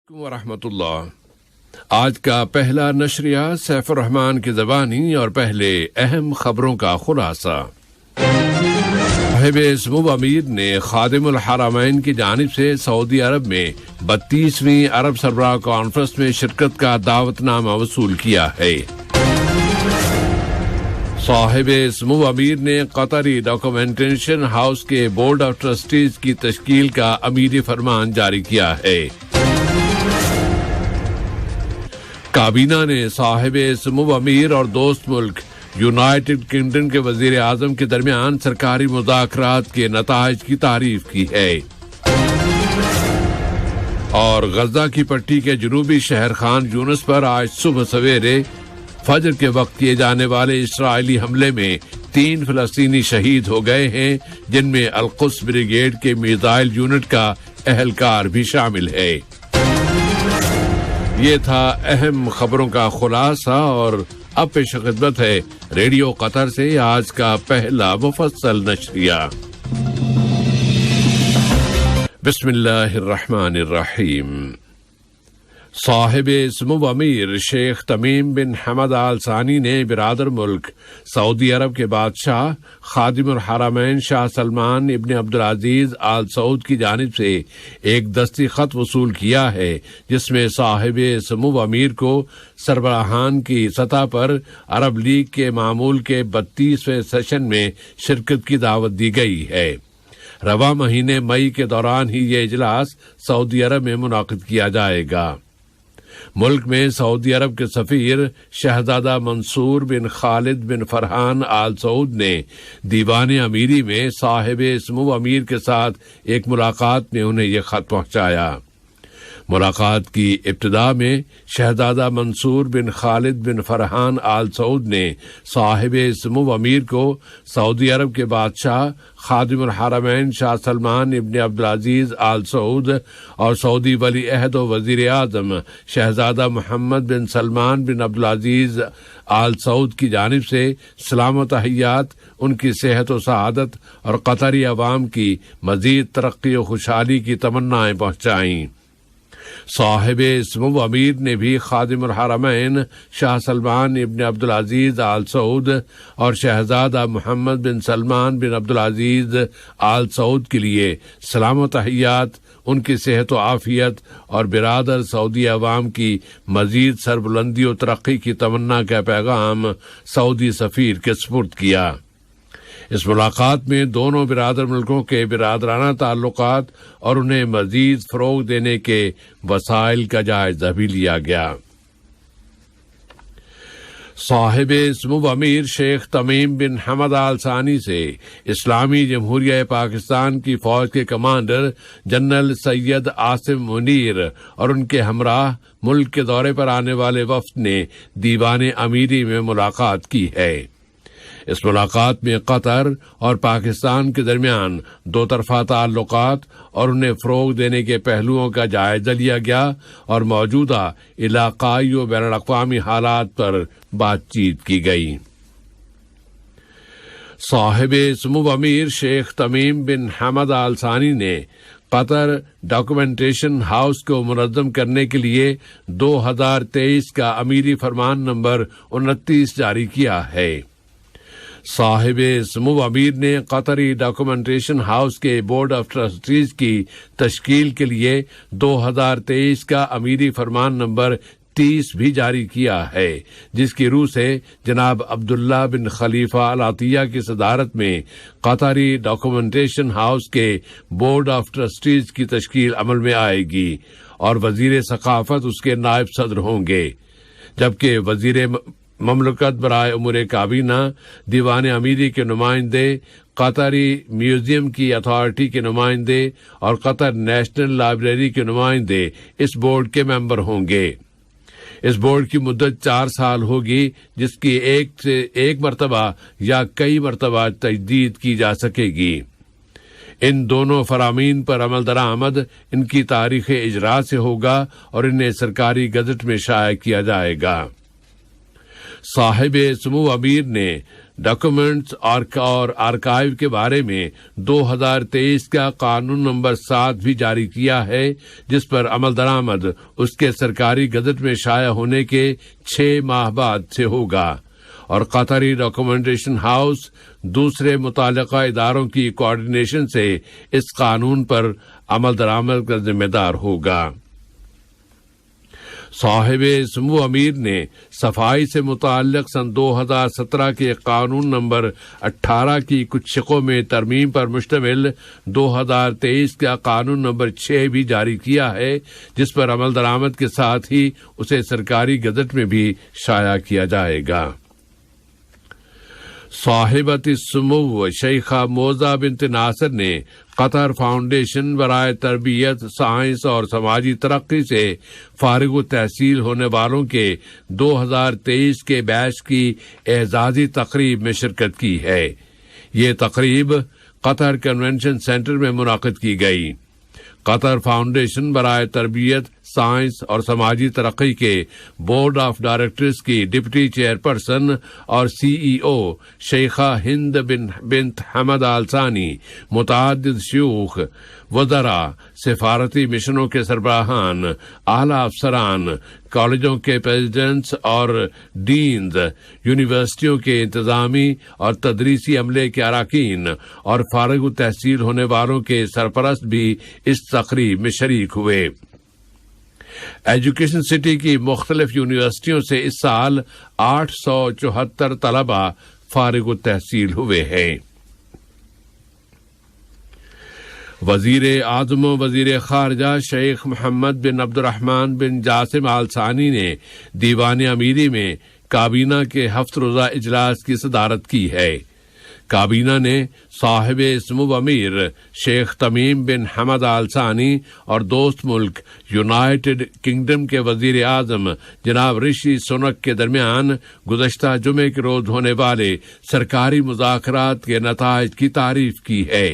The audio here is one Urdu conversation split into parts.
ورحمۃ اللہ۔ آج کا پہلا نشریہ سیف الرحمان کی زبانی اور پہلے اہم خبروں کا خلاصہ۔ صاحب سمو امیر نے خادم الحرمین کی جانب سے سعودی عرب میں 32ویں عرب سربراہ کانفرنس میں شرکت کا دعوت نامہ وصول کیا ہے۔ صاحب سمو امیر نے قطری ڈاکومنٹیشن ہاؤس کے بورڈ آف ٹرسٹیز کی تشکیل کا امیری فرمان جاری کیا ہے۔ کابینہ نے صاحب سمو امیر اور دوست ملک یونائیٹڈ کنگڈم کے وزیر اعظم کے درمیان سرکاری مذاکرات کے نتائج کی تعریف کی ہے۔ اور غزہ کی پٹی کے جنوبی شہر خان یونس پر آج صبح سویرے فجر کے وقت کیے جانے والے اسرائیلی حملے میں 3 فلسطینی شہید ہو گئے ہیں، جن میں القدس بریگیڈ کے میزائل یونٹ کا اہلکار بھی شامل ہے۔ یہ تھا اہم خبروں کا خلاصہ، اور اب پیش خدمت ہے ریڈیو قطر سے آج کا پہلا مفصل نشریہ۔ بسم اللہ الرحمن الرحیم۔ صاحب سمو امیر شیخ تمیم بن حمد آل ثانی نے برادر ملک سعودی عرب کے بادشاہ خادم الحرمین شاہ سلمان ابن عبدالعزیز آل سعود کی جانب سے ایک دستی خط وصول کیا ہے، جس میں صاحب سمو امیر کو سربراہان کی سطح پر عرب لیگ کے معمول کے 32ویں سیشن میں شرکت کی دعوت دی گئی ہے۔ رواں مہینے مئی کے دوران ہی یہ اجلاس سعودی عرب میں منعقد کیا جائے گا۔ ملک میں سعودی عرب کے سفیر شہزادہ منصور بن خالد بن فرحان آل سعود نے دیوان امیری میں صاحب سمو امیر کے ساتھ ایک ملاقات میں انہیں یہ خط پہنچایا۔ ملاقات کی ابتدا میں شہزادہ منصور بن خالد بن فرحان آل سعود نے صاحب سمو امیر کو سعودی عرب کے بادشاہ خادم الحرمین شاہ سلمان ابن عبدالعزیز آل سعود اور سعودی ولی عہد و وزیر اعظم شہزادہ محمد بن سلمان بن عبدالعزیز آل سعود کی جانب سے سلام و تحیات، ان کی صحت و سعادت اور قطری عوام کی مزید ترقی و خوشحالی کی تمنائیں پہنچائیں۔ صاحب سمو امیر نے بھی خادم الحرمین شاہ سلمان ابن عبدالعزیز آل سعود اور شہزادہ محمد بن سلمان بن عبدالعزیز آل سعود کے لیے سلام و تحیات، ان کی صحت و عافیت اور برادر سعودی عوام کی مزید سربلندی و ترقی کی تمنا کا پیغام سعودی سفیر کے سپرد کیا۔ اس ملاقات میں دونوں برادر ملکوں کے برادرانہ تعلقات اور انہیں مزید فروغ دینے کے وسائل کا جائزہ بھی لیا گیا۔ صاحب سمو امیر شیخ تمیم بن حمد آل ثانی سے اسلامی جمہوریہ پاکستان کی فوج کے کمانڈر جنرل سید عاصم منیر اور ان کے ہمراہ ملک کے دورے پر آنے والے وفد نے دیوان امیری میں ملاقات کی ہے۔ اس ملاقات میں قطر اور پاکستان کے درمیان دو طرفہ تعلقات اور انہیں فروغ دینے کے پہلوؤں کا جائزہ لیا گیا اور موجودہ علاقائی و بین الاقوامی حالات پر بات چیت کی گئی۔ صاحب سمو امیر شیخ تمیم بن حمد آل ثانی نے قطر ڈاکومنٹیشن ہاؤس کو منظم کرنے کے لیے 2023 کا امیری فرمان نمبر 29 جاری کیا ہے۔ صاحب سمو امیر نے قطری ڈاکومنٹیشن ہاؤس کے بورڈ آف ٹرسٹیز کی تشکیل کے لیے 2023 کا امیری فرمان نمبر 30 بھی جاری کیا ہے، جس کی روح سے جناب عبداللہ بن خلیفہ العطیہ کی صدارت میں قطری ڈاکومنٹیشن ہاؤس کے بورڈ آف ٹرسٹیز کی تشکیل عمل میں آئے گی اور وزیر ثقافت اس کے نائب صدر ہوں گے، جبکہ وزیر مملکت برائے امور کابینہ، دیوان امیری کے نمائندے، قطری میوزیم کی اتھارٹی کے نمائندے اور قطر نیشنل لائبریری کے نمائندے اس بورڈ کے ممبر ہوں گے۔ اس بورڈ کی مدت 4 سال ہوگی، جس کی ایک مرتبہ یا کئی مرتبہ تجدید کی جا سکے گی۔ ان دونوں فرامین پر عمل درآمد ان کی تاریخ اجرا سے ہوگا اور انہیں سرکاری گزٹ میں شائع کیا جائے گا۔ صاحب سمو امیر نے ڈاکومنٹس اور آرکائیو کے بارے میں 2023 کا قانون نمبر 7 بھی جاری کیا ہے، جس پر عمل درآمد اس کے سرکاری گزٹ میں شائع ہونے کے 6 ماہ بعد سے ہوگا، اور قطری ڈاکومنٹیشن ہاؤس دوسرے متعلقہ اداروں کی کوآرڈینیشن سے اس قانون پر عمل درآمد کا ذمہ دار ہوگا۔ صاحب سمو امیر نے صفائی سے متعلق سن 2017 کے قانون نمبر 18 کی کچھ شقوں میں ترمیم پر مشتمل 2023 کا قانون نمبر 6 بھی جاری کیا ہے، جس پر عمل درآمد کے ساتھ ہی اسے سرکاری گزٹ میں بھی شائع کیا جائے گا۔ صاحبت السمو شیخہ موزہ بنت ناصر نے قطر فاؤنڈیشن برائے تربیت، سائنس اور سماجی ترقی سے فارغ التحصیل ہونے والوں کے 2023 کے بیچ کی اعزازی تقریب میں شرکت کی ہے۔ یہ تقریب قطر کنونشن سینٹر میں منعقد کی گئی۔ قطر فاؤنڈیشن برائے تربیت، سائنس اور سماجی ترقی کے بورڈ آف ڈائریکٹرز کی ڈپٹی چیئرپرسن اور CEO شیخہ ہند بنت حمد آل ثانی، متعدد شیوخ، وزراء، سفارتی مشنوں کے سربراہان، اعلیٰ افسران، کالجوں کے پریزیڈنٹس اور ڈینز، یونیورسٹیوں کے انتظامی اور تدریسی عملے کے اراکین اور فارغ التحصیل ہونے والوں کے سرپرست بھی اس تقریب میں شریک ہوئے۔ ایجوکیشن سٹی کی مختلف یونیورسٹیوں سے اس سال 874 طلبہ فارغ التحصیل ہوئے ہیں۔ وزیر اعظم و وزیر خارجہ شیخ محمد بن عبد الرحمن بن جاسم آل ثانی نے دیوان امیری میں کابینہ کے 7 روزہ اجلاس کی صدارت کی ہے۔ کابینہ نے صاحب سمو امیر شیخ تمیم بن حمد آل ثانی اور دوست ملک یونائیٹڈ کنگڈم کے وزیر اعظم جناب رشی سنک کے درمیان گزشتہ جمعے کے روز ہونے والے سرکاری مذاکرات کے نتائج کی تعریف کی ہے۔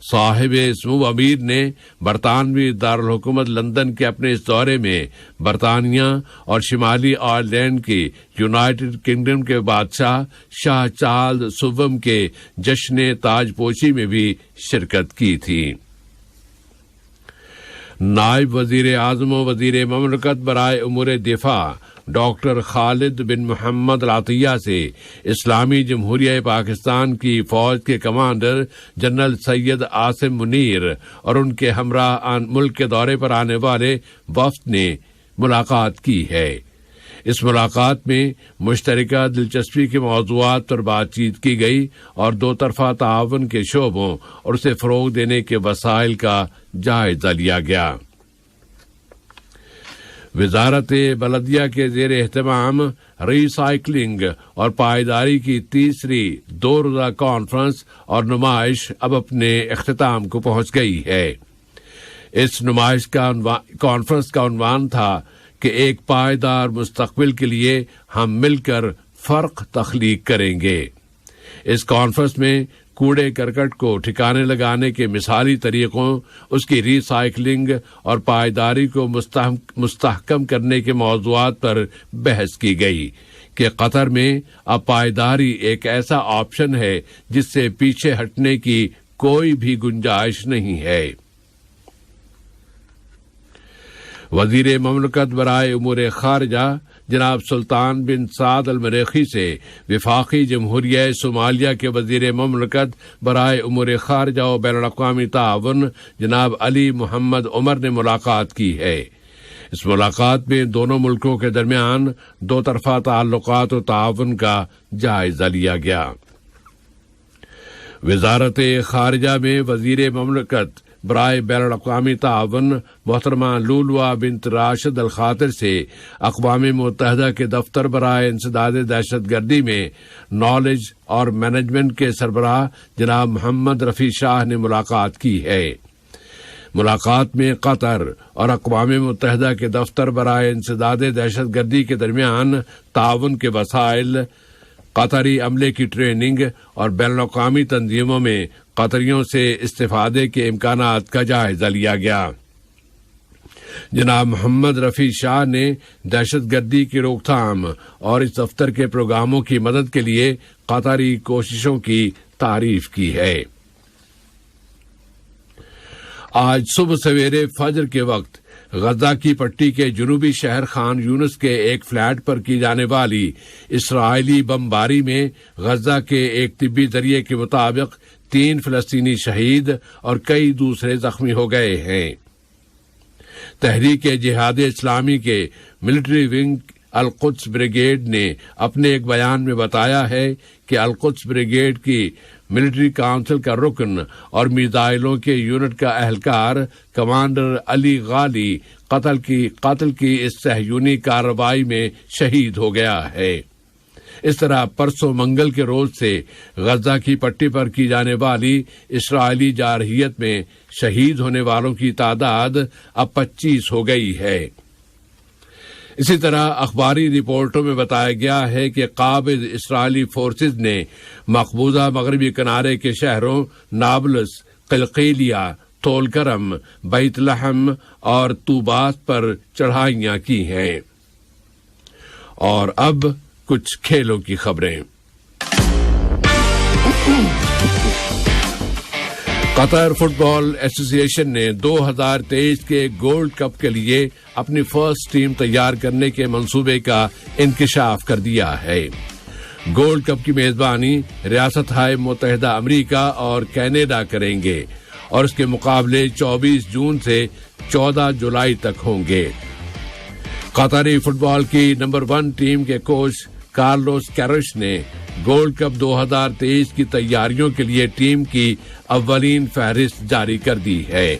صاحب سمو امیر نے برطانوی دارالحکومت لندن کے اپنے اس دورے میں برطانیہ اور شمالی آئرلینڈ کی یونائیٹڈ کنگڈم کے بادشاہ شاہ چارلز سوم کے جشن تاج پوشی میں بھی شرکت کی تھی۔ نائب وزیر اعظم و وزیر مملکت برائے امور دفاع ڈاکٹر خالد بن محمد العطیہ سے اسلامی جمہوریہ پاکستان کی فوج کے کمانڈر جنرل سید عاصم منیر اور ان کے ہمراہ ملک کے دورے پر آنے والے وفد نے ملاقات کی ہے۔ اس ملاقات میں مشترکہ دلچسپی کے موضوعات پر بات چیت کی گئی اور دو طرفہ تعاون کے شعبوں اور اسے فروغ دینے کے وسائل کا جائزہ لیا گیا۔ وزارت بلدیہ کے زیر اہتمام ری سائیکلنگ اور پائیداری کی تیسری 2 روزہ کانفرنس اور نمائش اب اپنے اختتام کو پہنچ گئی ہے۔ اس نمائش کانفرنس کا عنوان تھا کہ ایک پائیدار مستقبل کے لیے ہم مل کر فرق تخلیق کریں گے۔ اس کانفرنس میں کوڑے کرکٹ کو ٹھکانے لگانے کے مثالی طریقوں، اس کی ری سائیکلنگ اور پائیداری کو مستحکم کرنے کے موضوعات پر بحث کی گئی کہ قطر میں اب پائیداری ایک ایسا آپشن ہے جس سے پیچھے ہٹنے کی کوئی بھی گنجائش نہیں ہے۔ وزیر مملکت برائے امور خارجہ جناب سلطان بن سعد المریخی سے وفاقی جمہوریہ صومالیہ کے وزیر مملکت برائے امور خارجہ و بین الاقوامی تعاون جناب علی محمد عمر نے ملاقات کی ہے۔ اس ملاقات میں دونوں ملکوں کے درمیان 2 طرفہ تعلقات و تعاون کا جائزہ لیا گیا۔ وزارت خارجہ میں وزیر مملکت برائے بین الاقوامی تعاون محترمہ لولوا بنت راشد الخاطر سے اقوام متحدہ کے دفتر برائے انسداد دہشت گردی میں نالج اور مینجمنٹ کے سربراہ جناب محمد رفیع شاہ نے ملاقات کی ہے۔ ملاقات میں قطر اور اقوام متحدہ کے دفتر برائے انسداد دہشت گردی کے درمیان تعاون کے وسائل، قطری عملے کی ٹریننگ اور بین الاقوامی تنظیموں میں قطریوں سے استفادے کے امکانات کا جائزہ لیا گیا۔ جناب محمد رفیع شاہ نے دہشت گردی کی روک تھام اور اس دفتر کے پروگراموں کی مدد کے لیے قطری کوششوں کی تعریف کی ہے۔ آج صبح سویرے فجر کے وقت غزہ کی پٹی کے جنوبی شہر خان یونس کے ایک فلیٹ پر کی جانے والی اسرائیلی بمباری میں غزہ کے ایک طبی ذریعے کے مطابق 3 فلسطینی شہید اور کئی دوسرے زخمی ہو گئے ہیں۔ تحریک جہاد اسلامی کے ملٹری ونگ القدس بریگیڈ نے اپنے ایک بیان میں بتایا ہے کہ القدس بریگیڈ کی ملٹری کونسل کا رکن اور میزائلوں کے یونٹ کا اہلکار کمانڈر علی غالی قتل کی اس صہیونی کارروائی میں شہید ہو گیا ہے۔ اس طرح پرسوں منگل کے روز سے غزہ کی پٹی پر کی جانے والی اسرائیلی جارحیت میں شہید ہونے والوں کی تعداد اب 25 ہو گئی ہے۔ اسی طرح اخباری رپورٹوں میں بتایا گیا ہے کہ قابض اسرائیلی فورسز نے مقبوضہ مغربی کنارے کے شہروں نابلس، قلقیلیہ، طول کرم، بیت لحم اور طوباس پر چڑھائیاں کی ہیں۔ اور اب کچھ کھیلوں کی خبریں۔ قطر فٹ بال ایسوسی ایشن نے 2023 کے گولڈ کپ کے لیے اپنی فرسٹ ٹیم تیار کرنے کے منصوبے کا انکشاف کر دیا ہے۔ گولڈ کپ کی میزبانی ریاستہائے متحدہ امریکہ اور کینیڈا کریں گے اور اس کے مقابلے 24 جون سے 14 جولائی تک ہوں گے۔ قطری فٹ بال کی نمبر 1 ٹیم کے کوچ کارلوس کیروش نے گولڈ کپ 2023 کی تیاریوں کے لیے ٹیم کی اولین فہرست جاری کر دی ہے۔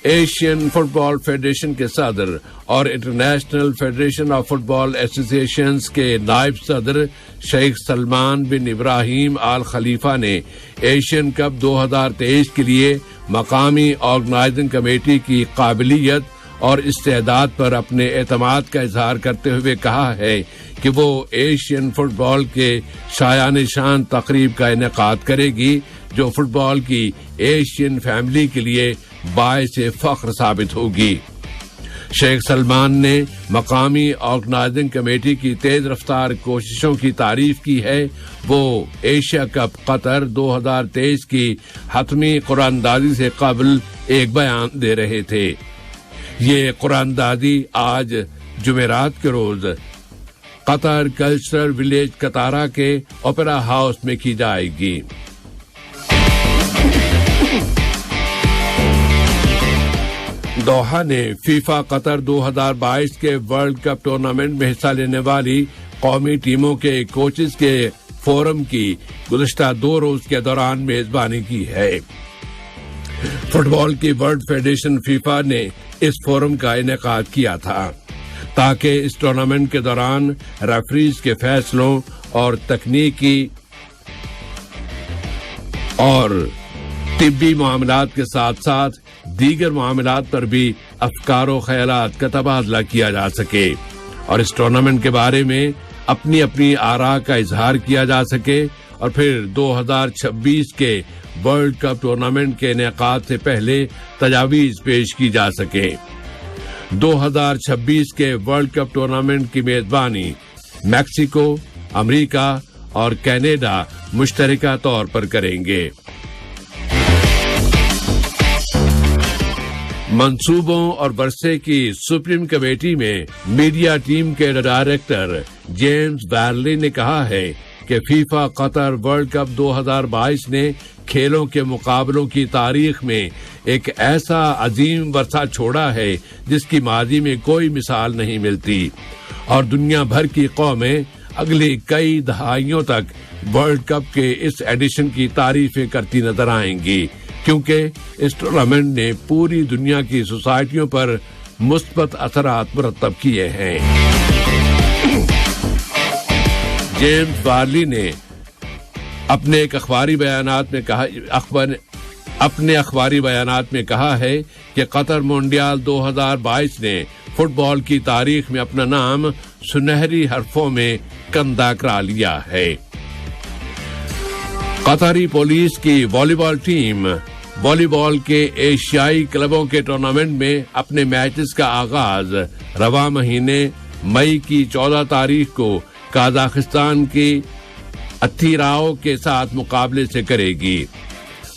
ایشین فٹ بال فیڈریشن کے صدر اور انٹرنیشنل فیڈریشن آف فٹ بال ایسوسی ایشنز کے نائب صدر شیخ سلمان بن ابراہیم آل خلیفہ نے ایشین کپ 2023 کے لیے مقامی آرگنائزنگ کمیٹی کی قابلیت اور استعداد پر اپنے اعتماد کا اظہار کرتے ہوئے کہا ہے کہ وہ ایشین فٹ بال کے شایان شان تقریب کا انعقاد کرے گی جو فٹ بال کی ایشین فیملی کے لیے باعث فخر ثابت ہوگی۔ شیخ سلمان نے مقامی آرگنائزنگ کمیٹی کی تیز رفتار کوششوں کی تعریف کی ہے۔ وہ ایشیا کپ قطر 2023 کی حتمی قراردادی سے قبل ایک بیان دے رہے تھے۔ یہ قراردادی آج جمعرات کے روز قطر کلچرل ولیج قطارہ کے اوپرا ہاؤس میں کی جائے گی۔ دوحہ نے فیفا قطر 2022 کے ورلڈ کپ ٹورنامنٹ میں حصہ لینے والی قومی ٹیموں کے کوچز کے فورم کی گزشتہ 2 روز کے دوران میزبانی کی ہے۔ فٹ بال کی ورلڈ فیڈریشن فیفا نے اس فورم کا انعقاد کیا تھا تاکہ اس ٹورنامنٹ کے دوران ریفریز کے فیصلوں اور تکنیکی اور طبی معاملات کے ساتھ ساتھ دیگر معاملات پر بھی افکار و خیالات کا تبادلہ کیا جا سکے اور اس ٹورنامنٹ کے بارے میں اپنی اپنی آراء کا اظہار کیا جا سکے اور پھر 2026 کے ورلڈ کپ ٹورنامنٹ کے انعقاد سے پہلے تجاویز پیش کی جا سکے۔ 2026 کے ورلڈ کپ ٹورنامنٹ کی میزبانی میکسیکو، امریکہ اور کینیڈا مشترکہ طور پر کریں گے۔ منصوبوں اور ورثے کی سپریم کمیٹی میں میڈیا ٹیم کے ڈائریکٹر جیمز وارلی نے کہا ہے کہ فیفا قطر ورلڈ کپ 2022 نے کھیلوں کے مقابلوں کی تاریخ میں ایک ایسا عظیم ورثہ چھوڑا ہے جس کی ماضی میں کوئی مثال نہیں ملتی اور دنیا بھر کی قومیں اگلی کئی دہائیوں تک ورلڈ کپ کے اس ایڈیشن کی تعریفیں کرتی نظر آئیں گی کیونکہ اس ٹورنامنٹ نے پوری دنیا کی سوسائٹیوں پر مثبت اثرات مرتب کیے ہیں۔ جیمز وارلی نے اپنے اخباری بیانات میں کہا ہے کہ قطر موندیال 2022 نے فٹ بال کی تاریخ میں اپنا نام سنہری حرفوں میں کندہ کرا لیا ہے۔ قطری پولیس کی والی بال ٹیم والی بال کے ایشیائی کلبوں کے ٹورنامنٹ میں اپنے میچز کا آغاز رواں مہینے مئی کی 14 تاریخ کو قازقستان کی اتیراؤ کے ساتھ مقابلے سے کرے گی۔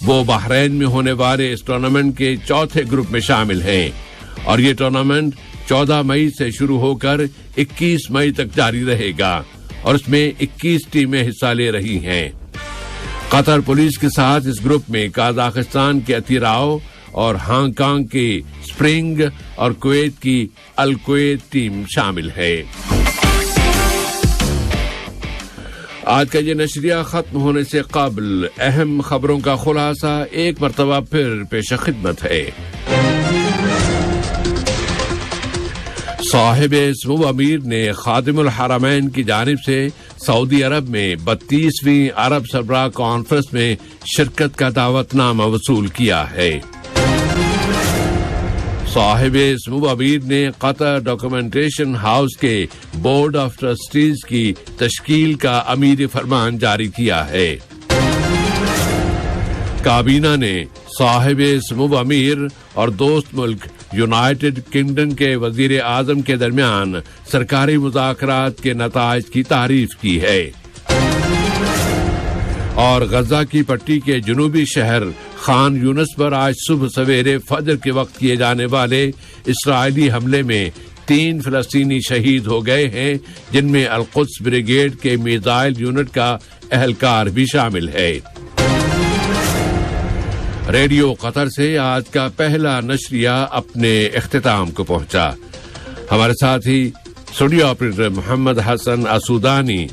وہ بحرین میں ہونے والے اس ٹورنامنٹ کے چوتھے گروپ میں شامل ہیں اور یہ ٹورنامنٹ 14 مئی سے شروع ہو کر 21 مئی تک جاری رہے گا اور اس میں 21 ٹیمیں حصہ لے رہی ہیں۔ قطر پولیس کے ساتھ اس گروپ میں قازقستان کے اتیراؤ اور ہانگ کانگ کی اسپرنگ اور کویت کی الکویت ٹیم شامل ہے۔ آج کا یہ نشریہ ختم ہونے سے قبل اہم خبروں کا خلاصہ ایک مرتبہ پھر پیش خدمت ہے۔ صاحب سمو امیر نے خادم الحرمین کی جانب سے سعودی عرب میں 32ویں عرب سربراہ کانفرنس میں شرکت کا دعوت نامہ وصول کیا ہے۔ صاحب سمو امیر نے قطر ڈاکومنٹیشن ہاؤس کے بورڈ آف ٹرسٹیز کی تشکیل کا امیر فرمان جاری کیا ہے۔ کابینہ نے صاحب سمو امیر اور دوست ملک یونائیٹڈ کنگڈم کے وزیر اعظم کے درمیان سرکاری مذاکرات کے نتائج کی تعریف کی ہے۔ اور غزہ کی پٹی کے جنوبی شہر خان یونس پر آج صبح سویرے فجر کے وقت کیے جانے والے اسرائیلی حملے میں 3 فلسطینی شہید ہو گئے ہیں، جن میں القدس بریگیڈ کے میزائل یونٹ کا اہلکار بھی شامل ہے۔ ریڈیو قطر سے آج کا پہلا نشریہ اپنے اختتام کو پہنچا۔ ہمارے ساتھ ہی اسٹوڈیو آپریٹر محمد حسن اسودانی،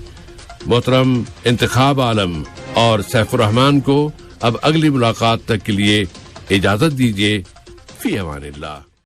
محترم انتخاب عالم اور سیف الرحمان کو اب اگلی ملاقات تک کے لیے اجازت دیجیے۔ فی امان اللہ۔